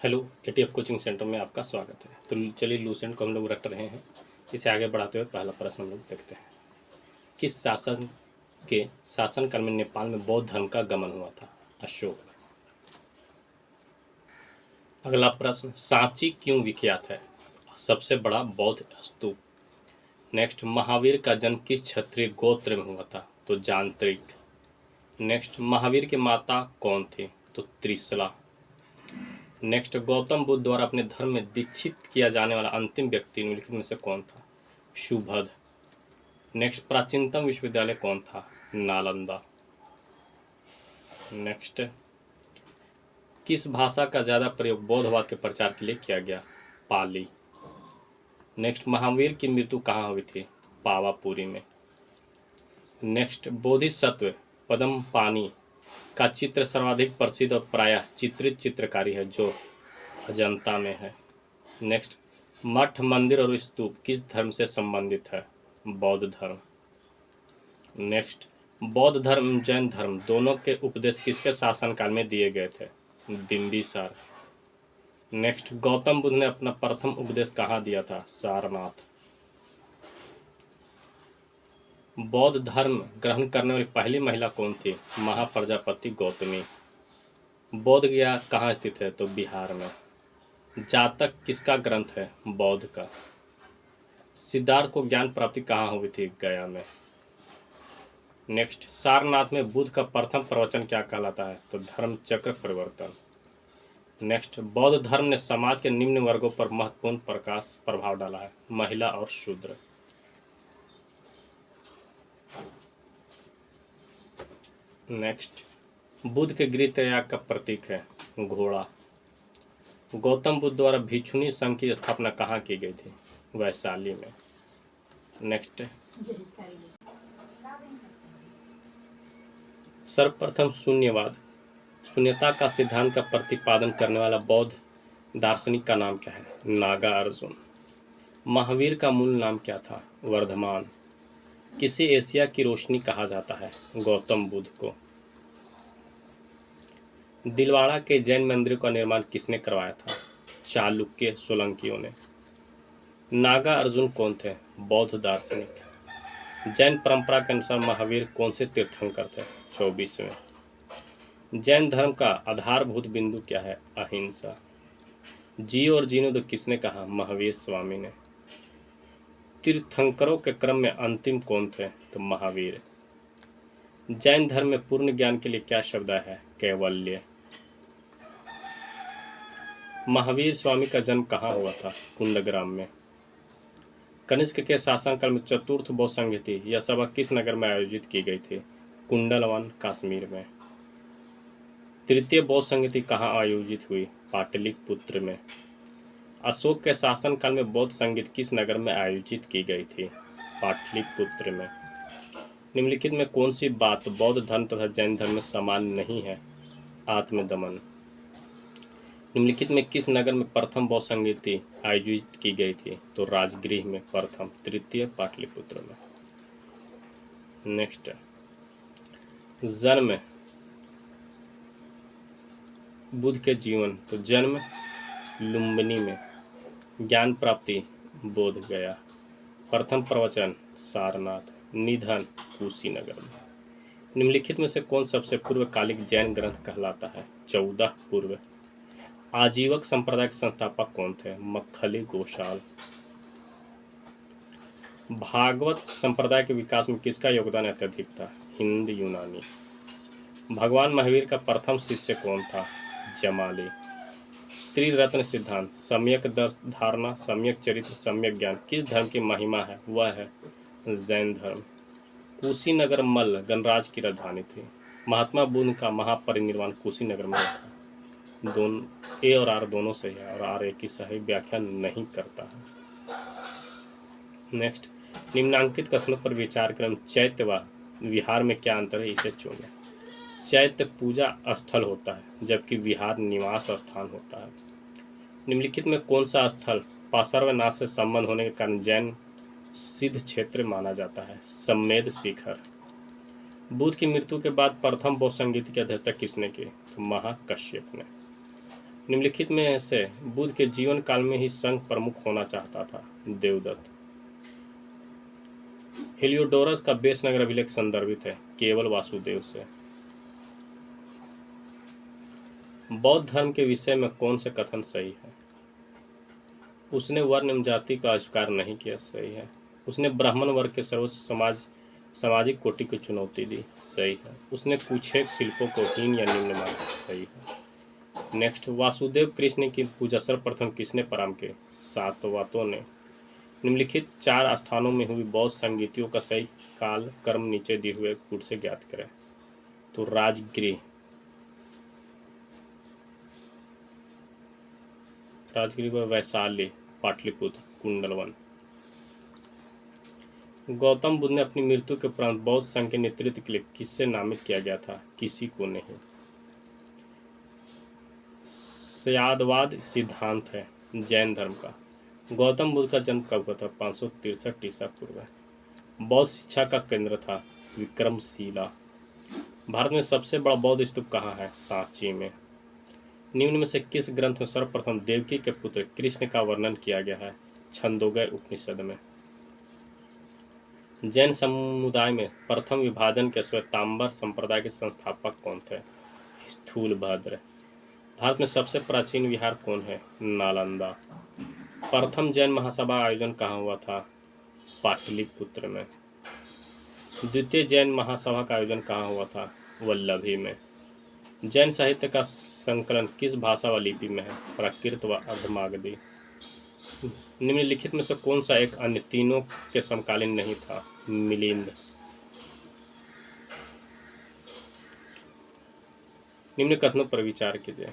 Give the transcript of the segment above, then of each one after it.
Hello, ETF coaching centre में आपका स्वागत है। तो चलिए लूसेंट को हम लोग रट रहे हैं। इसे आगे बढ़ाते हुए पहला प्रश्न हम लोग देखते हैं। किस शासनकाल में नेपाल में बौद्ध धर्म का गमन हुआ था? अशोक। अगला प्रश्न, सांची क्यों विख्यात है? सबसे बड़ा बौद्ध स्तूप। नेक्स्ट, महावीर का जन्म किस क्षत्रिय गोत्र में हुआ था? तो जानत्रिक। नेक्स्ट, महावीर की माता कौन थी? तो त्रिशला। नेक्स्ट, गौतम बुद्ध द्वारा अपने धर्म में दीक्षित किया जाने वाला अंतिम व्यक्ति निम्नलिखित में से कौन था? शुभद। नेक्स्ट, प्राचीनतम विश्वविद्यालय कौन था? नालंदा। नेक्स्ट, किस भाषा का ज्यादा प्रयोग बौद्धवाद के प्रचार के लिए किया गया? पाली। नेक्स्ट, महावीर की मृत्यु कहाँ हुई थी? पावापुरी में। नेक्स्ट, बोधिसत्व पद्मपाणि का चित्र सर्वाधिक प्रसिद्ध और प्रायः चित्रित चित्रकारी है जो अजंता में है। नेक्स्ट, मठ, मंदिर और स्तूप किस धर्म से संबंधित है? बौद्ध धर्म। नेक्स्ट, बौद्ध धर्म जैन धर्म दोनों के उपदेश किसके शासनकाल में दिए गए थे? बिंबिसार। नेक्स्ट, गौतम बुद्ध ने अपना प्रथम उपदेश कहाँ दिया था? सारनाथ। बौद्ध धर्म ग्रहण करने वाली पहली महिला कौन थी? महाप्रजापति गौतमी। बोध गया कहाँ स्थित है? तो बिहार में। जातक किसका ग्रंथ है? बौद्ध का। सिद्धार्थ को ज्ञान प्राप्ति कहाँ हुई थी? गया में। नेक्स्ट, सारनाथ में बुद्ध का प्रथम प्रवचन क्या कहलाता है? तो धर्म चक्र परिवर्तन। नेक्स्ट, बौद्ध धर्म ने समाज के निम्न वर्गों पर महत्वपूर्ण प्रभाव डाला है? महिला और शूद्र। नेक्स्ट, बुद्ध के गृह त्याग का प्रतीक है? घोड़ा। गौतम बुद्ध द्वारा भिक्षुणी संघ की स्थापना कहाँ की गई थी? वैशाली में। नेक्स्ट, सर्वप्रथम शून्यता का सिद्धांत का प्रतिपादन करने वाला बौद्ध दार्शनिक का नाम क्या है? नागार्जुन। महावीर का मूल नाम क्या था? वर्धमान। किसे एशिया की रोशनी कहा जाता है? गौतम बुद्ध को। दिलवाड़ा के जैन मंदिर का निर्माण किसने करवाया था? चालुक्य सोलंकियों ने। नागा अर्जुन कौन थे? बौद्ध दार्शनिक। जैन परंपरा के अनुसार महावीर कौन से तीर्थंकर थे? 24वें। जैन धर्म का आधारभूत बिंदु क्या है? अहिंसा। जियो और जीने दो किसने कहा? महावीर स्वामी ने। तीर्थंकरों के क्रम में अंतिम कौन थे? तो महावीर। जैन धर्म में पूर्ण ज्ञान के लिए क्या शब्द है? कैवल्य। महावीर स्वामी का जन्म कहाँ हुआ था? कुंडग्राम में। कनिष्क के शासनकाल में चतुर्थ बौद्ध संहिता यह सभा किस नगर में आयोजित की गई थी? कुंडलवन, कश्मीर में। तृतीय बौद्ध संहिता कहाँ आयोजित हुई? पाटलिपुत्र में। अशोक के शासनकाल में बौद्ध संगीत किस नगर में आयोजित की गई थी? पाटलिपुत्र में। निम्नलिखित में कौन सी बात बौद्ध धर्म तथा जैन धर्म में समान नहीं है? आत्मदमन। निम्नलिखित में किस नगर में प्रथम बौद्ध संगीत आयोजित की गई थी? तो राजगृह में प्रथम, तृतीय पाटलिपुत्र में। नेक्स्ट, जन्म बुद्ध के जीवन। तो जन्म लुम्बिनी में। ज्ञान प्राप्ति बोध गया। प्रथम प्रवचन सारनाथ। निधन कुशीनगर में। निम्नलिखित में से कौन सबसे पूर्वकालिक जैन ग्रंथ कहलाता है? 14 पूर्व। आजीवक संप्रदाय के संस्थापक कौन थे? मक्खली गोशाल। भागवत संप्रदाय के विकास में किसका योगदान अत्यधिक था? हिंद यूनानी। भगवान महावीर का प्रथम शिष्य कौन था? जमाली। त्रिरत्न सिद्धांत सम्यक धारणा, सम्यक चरित्र, सम्यक ज्ञान किस धर्म की महिमा है? वह है जैन धर्म। कुशीनगर मल्ल गणराज की राजधानी थी। महात्मा बुद्ध का महापरिनिर्वाण कुशीनगर में था। दोनों ए और आर दोनों सही है और आर ए की सही व्याख्या नहीं करता है। नेक्स्ट, निम्नांकित कथनों पर विचार करें। चैत्य व विहार में क्या अंतर है? इसे चुनें। चैत्य पूजा स्थल होता है जबकि विहार निवास स्थान होता है। निम्नलिखित में कौन सा स्थल पार्श्वनाथ से संबंध होने के कारण जैन सिद्ध क्षेत्र माना जाता है? सम्मेद शिखर। बुद्ध की मृत्यु के बाद प्रथम बौद्ध संगीत की अध्यक्षता किसने की? तो महाकश्यप ने। निम्नलिखित में से बुद्ध के जीवन काल में ही संघ प्रमुख होना चाहता था? देवदत्त। हेलियोडोरस का बेसनगर अभिलेख संदर्भित है? केवल वासुदेव से। बौद्ध धर्म के विषय में कौन से कथन सही है? उसने वर्ण एवं जाति का स्वीकार नहीं किया, सही है। उसने ब्राह्मण वर्ग के सर्वोच्च सामाजिक कोटि को चुनौती दी, सही है। उसने कुछ एक शिल्पों को हीन या निम्न माना, सही है। नेक्स्ट, वासुदेव कृष्ण की पूजा सर्वप्रथम किसने प्रारंभ की? सातवातों ने। निम्नलिखित 4 स्थानों में हुई बौद्ध संगीतियों का सही काल कर्म नीचे दिए हुए कूट से ज्ञात करें। तो राजगृह व वैशाली, पाटलिपुत्र, कुंडलवन। गौतम बुद्ध ने अपनी मृत्यु के उपरांत बौद्ध संघ के नेतृत्व के लिए किससे नामित किया गया था? किसी को नहीं। सयादवाद सिद्धांत है जैन धर्म का। गौतम बुद्ध का जन्म कब हुआ था? 563 ईसा पूर्व। बौद्ध शिक्षा का केंद्र था विक्रमशिला। भारत में सबसे बड़ा बौद्ध स्तूप कहाँ है? सांची में। निम्न में से किस ग्रंथ में सर्वप्रथम देवकी के पुत्र कृष्ण का वर्णन किया गया है? छंदोगय उपनिषद में। जैन समुदाय में प्रथम विभाजन के श्वेतांबर संप्रदाय के संस्थापक कौन थे? स्थूलभद्र। भारत में सबसे प्राचीन विहार कौन है? नालंदा। प्रथम जैन महासभा आयोजन कहाँ हुआ था? पाटलिपुत्र में। द्वितीय जैन महासभा का आयोजन कहाँ हुआ था? वल्लभी में। जैन साहित्य का संकलन किस भाषा व लिपि में है? प्राकृत व अर्धमागधी। निम्नलिखित में से कौन सा एक अन्य तीनों के समकालीन नहीं था? मिलिंद। निम्न कथनों पर विचार कीजिए।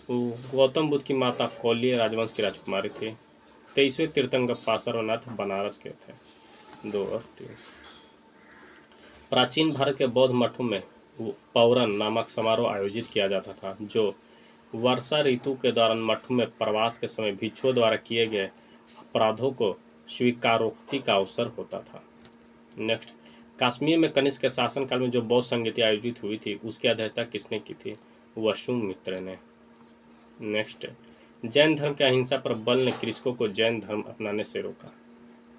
गौतम बुद्ध की माता कौलिय राजवंश की राजकुमारी थी। 23वें तीर्थंकर पार्श्वनाथ बनारस के थे। 2 और 3। प्राचीन भारत के बौद्ध मठों में पौरन नामक समारोह आयोजित किया जाता था, जो वर्षा ऋतु के दौरान मठों में प्रवास के समय भिक्षुओं द्वारा किए गए अपराधों को स्वीकारोक्ति का अवसर होता था। नेक्स्ट, कश्मीर में कनिष्क के शासनकाल में जो बौद्ध संगीति आयोजित हुई थी, उसकी अध्यक्षता किसने की थी? वसुमित्र ने। नेक्स्ट, जैन धर्म के अहिंसा पर बल ने कृषकों को जैन धर्म अपनाने से रोका।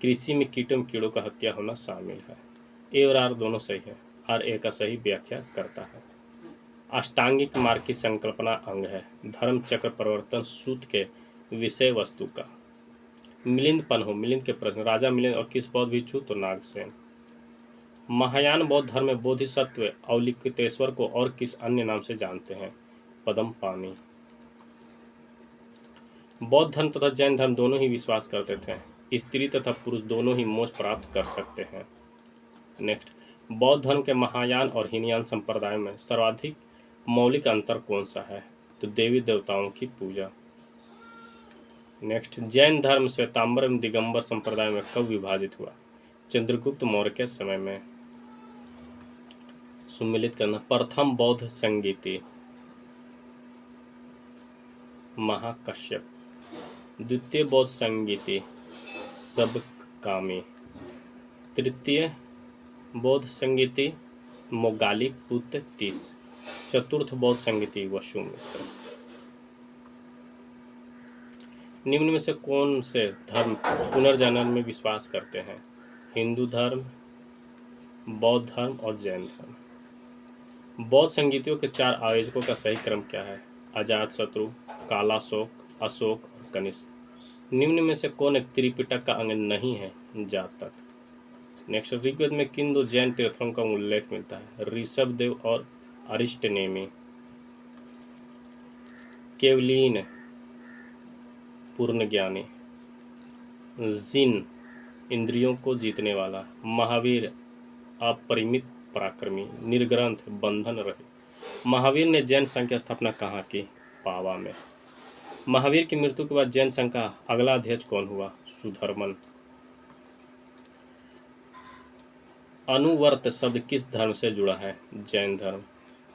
कृषि में कीटों कीड़ों का हत्या होना शामिल है। ए और आर दोनों सही है। आर ए का सही व्याख्या करता है। अष्टांगिक मार्ग की संकल्पना अंग है। धर्म चक्र परिवर्तन सूत्र के विषय वस्तु का। मिलिंद पन्हो, मिलिंद के प्रश्न। राजा मिलिंद और किस बौद्ध भिक्षु? तो नागसेन। महायान बौद्ध धर्म में बोधिसत्व अवलिकेतेश्वर को और किस अन्य नाम से जानते हैं? पद्मपाणि। बौद्ध धर्म तथा जैन धर्म दोनों ही विश्वास करते थे स्त्री तथा पुरुष दोनों ही मोक्ष प्राप्त कर सकते हैं। नेक्स्ट, बौद्ध धर्म के महायान और हीनयान संप्रदाय में सर्वाधिक मौलिक अंतर कौन सा है? तो देवी देवताओं की पूजा। नेक्स्ट, जैन धर्म श्वेतांबर एवं दिगंबर संप्रदाय में कब विभाजित हुआ? चंद्रगुप्त मौर्य के समय में। सुमिलित करना। प्रथम बौद्ध संगीति महाकश्यप। द्वितीय बौद्ध संगीति सबकामी। तृतीय बौद्ध संगीति मोगाली पुत्र 30। चतुर्थ बौद्ध संगीति वसुमित्र। निम्न में से कौन से धर्म पुनर्जनन में विश्वास करते हैं? हिंदू धर्म, बौद्ध धर्म और जैन धर्म। बौद्ध संगीतियों के 4 आयोजकों का सही क्रम क्या है? अजातशत्रु, कालाशोक, अशोक और कनिष्क। निम्न में से कौन एक त्रिपिटक का अंग नहीं है? जातक। नेक्स्ट, ऋग्वेद में किन 2 जैन तीर्थों का उल्लेख मिलता है? ऋषभदेव और अरिष्टनेमी। केवलीन पूर्ण ज्ञानी। जिन इंद्रियों को जीतने वाला। महावीर अपरिमित पराक्रमी। निर्ग्रंथ बंधन रहित। महावीर ने जैन संघ की स्थापना कहाँ की? पावा में। महावीर की मृत्यु के बाद जैन संघ का अगला अध्यक्ष कौन हुआ? सुधर्मन। अनुवर्त शब्द किस धर्म से जुड़ा है? जैन धर्म।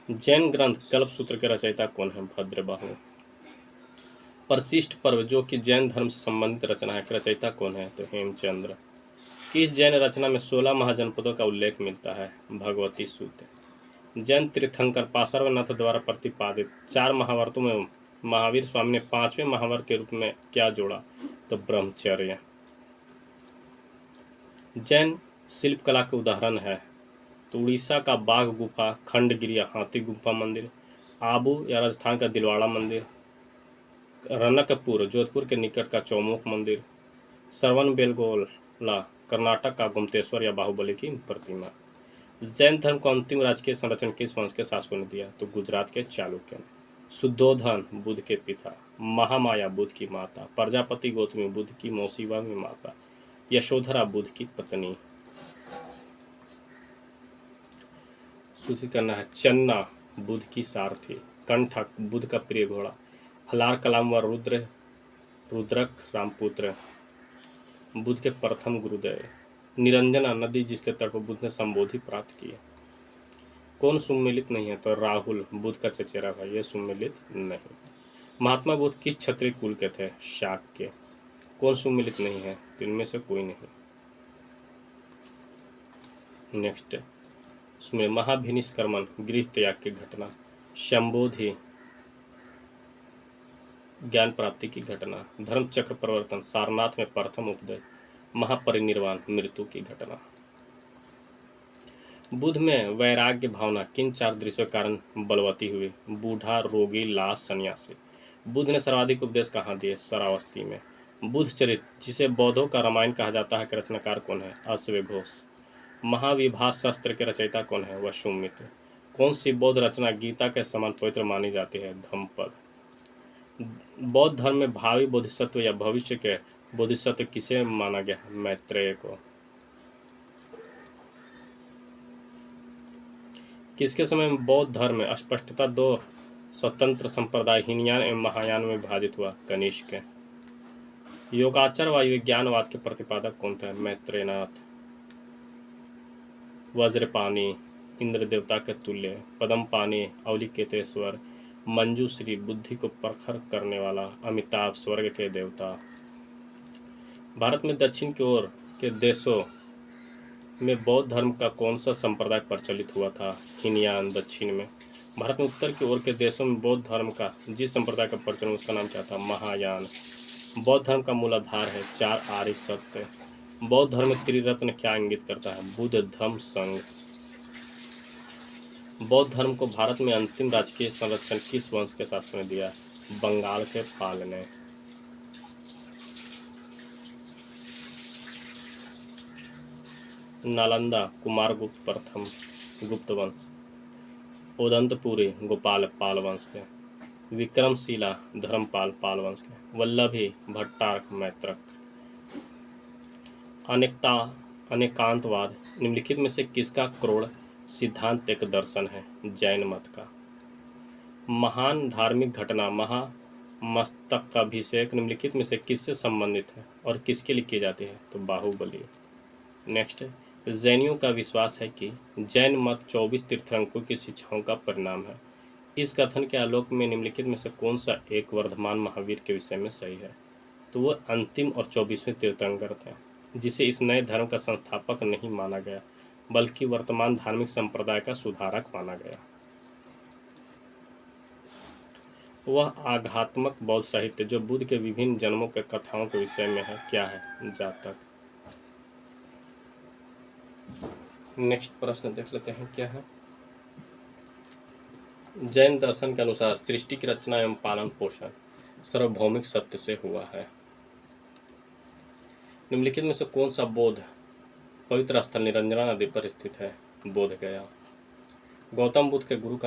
जैन ग्रंथ कल्पसूत्र के रचयिता कौन है? भद्रबाहु। परिशिष्ट पर्व जो कि जैन धर्म से संबंधित रचना है, रचयिता कौन है? तो हेमचंद्र। किस जैन रचना में 16 महाजनपदों का उल्लेख मिलता है? भगवती सूत्र। जैन तीर्थंकर पार्श्वनाथ द्वारा प्रतिपादित 4 महाव्रतों में महावीर स्वामी ने 5वें महाव्रत के रूप में क्या जोड़ा? तो ब्रह्मचर्य। जैन शिल्पकला के उदाहरण है तो उड़ीसा का बाघ गुफा, खंडगिरी हाथी गुफा मंदिर, आबू या राजस्थान का दिलवाड़ा मंदिर, रनकपुर जोधपुर के निकट का चौमुख मंदिर, श्रवण बेलगोला कर्नाटक का गुमतेश्वर या बाहुबली की प्रतिमा। जैन धर्म को अंतिम राजकीय संरचना किस वंश के शासकों ने दिया? तो गुजरात के चालुक्य ने। शुद्धोधन बुद्ध के पिता, महामाया बुद्ध की माता, प्रजापति गौतमी बुद्ध की मौसी व माता, यशोधरा बुद्ध की पत्नी। सूची करना है। चन्ना बुद्ध की सारथी, कंठक बुद्ध का प्रिय घोड़ा, हलार कलाम व रुद्रक रामपुत्र बुद्ध के प्रथम गुरुदेव, निरंजना नदी जिसके तट पर बुद्ध ने संबोधि प्राप्त किए। कौन सुम्मिलित नहीं है? तो राहुल बुद्ध का चचेरा भाई, ये सुम्मिलित नहीं। महात्मा बुद्ध किस क्षत्रिय कुल के थे? शाक्य। कौन सुम्मिलित नहीं है? तो इनमें से कोई नहीं। नेक्स्ट सुनिए, महाभिनिष्क्रमण गृह त्याग की घटना, शंबोधि ज्ञान प्राप्ति की घटना, धर्म चक्र परिवर्तन, सारनाथ में प्रथम उपदेश, महापरिनिर्वाण मृत्यु की घटना। बुद्ध में वैराग्य भावना किन 4 दृश्यों के कारण बलवती हुई? बूढ़ा, रोगी, लाश, सन्यासी। बुद्ध ने सर्वाधिक उपदेश कहाँ दिए? शरावस्ती में। बुद्ध चरित्र जिसे बौद्धों का रामायण कहा जाता है के रचनाकार कौन है? अश्वघोष। महाविभास शास्त्र के रचयिता कौन है? वसुमित्र। कौन सी बौद्ध रचना गीता के समान पवित्र मानी जाती है? धम्मपद। बौद्ध धर्म में भावी बोधिसत्व या भविष्य के बोधिसत्व किसे माना गया? मैत्रेय को। किसके समय में बौद्ध धर्म में स्पष्टता 2 स्वतंत्र संप्रदाय हीनयान एवं महायान में विभाजित हुआ? कनिष्क। योगाचार व विज्ञानवाद के प्रतिपादक कौन थे? मैत्रेयनाथ। वज्रपाणी इंद्र देवता के तुल्य, पद्मपाणी अवलिकेतेश्वर, मंजूश्री बुद्धि को प्रखर करने वाला, अमिताभ स्वर्ग के देवता। भारत में दक्षिण की ओर के देशों में बौद्ध धर्म का कौन सा संप्रदाय प्रचलित हुआ था? हीनयान। दक्षिण में भारत में उत्तर की ओर के देशों में बौद्ध धर्म का जिस संप्रदाय का प्रचलन उसका नाम क्या था? महायान। बौद्ध धर्म का मूलाधार है 4 आर्य सत्य। बौद्ध धर्म में त्रिरत्न क्या इंगित करता है? बुद्ध, धम्म, संघ। बौद्ध धर्म को भारत में अंतिम राजकीय संरक्षण किस वंश के शासकों ने दिया? बंगाल के पाल ने। नालंदा कुमारगुप्त प्रथम गुप्त वंश, ओदंतपुरी गोपाल पाल वंश के, विक्रमशिला धर्मपाल पाल वंश के, वल्लभी भट्टारक मैत्रक। अनेकांतवाद निम्नलिखित में से किसका क्रोड़ सिद्धांत एक दर्शन है? जैन मत का। महान धार्मिक घटना महामस्तकाभिषेक निम्नलिखित में से किससे संबंधित है और किसके लिए की जाती है? तो बाहुबली। नेक्स्ट, जैनियों का विश्वास है कि जैन मत 24 तीर्थंकरों की शिक्षाओं का परिणाम है। इस कथन के आलोक में निम्नलिखित में से कौन सा एक वर्धमान महावीर के विषय में सही है? तो वो अंतिम और 24वें तीर्थंकर थे, जिसे इस नए धर्म का संस्थापक नहीं माना गया बल्कि वर्तमान धार्मिक संप्रदाय का सुधारक माना गया। वह आध्यात्मक बौद्ध साहित्य जो बुद्ध के विभिन्न जन्मों के कथाओं के विषय में है क्या है? जातक। नेक्स्ट प्रश्न देख लेते हैं क्या है। जैन दर्शन के अनुसार सृष्टि की रचना एवं पालन पोषण सार्वभौमिक सत्य से हुआ है। निम्नलिखित में से कौन सा बौद्ध पवित्र स्थल निरंजना नदी पर स्थित है? बोध गया। गौतम बुद्ध के गुरु का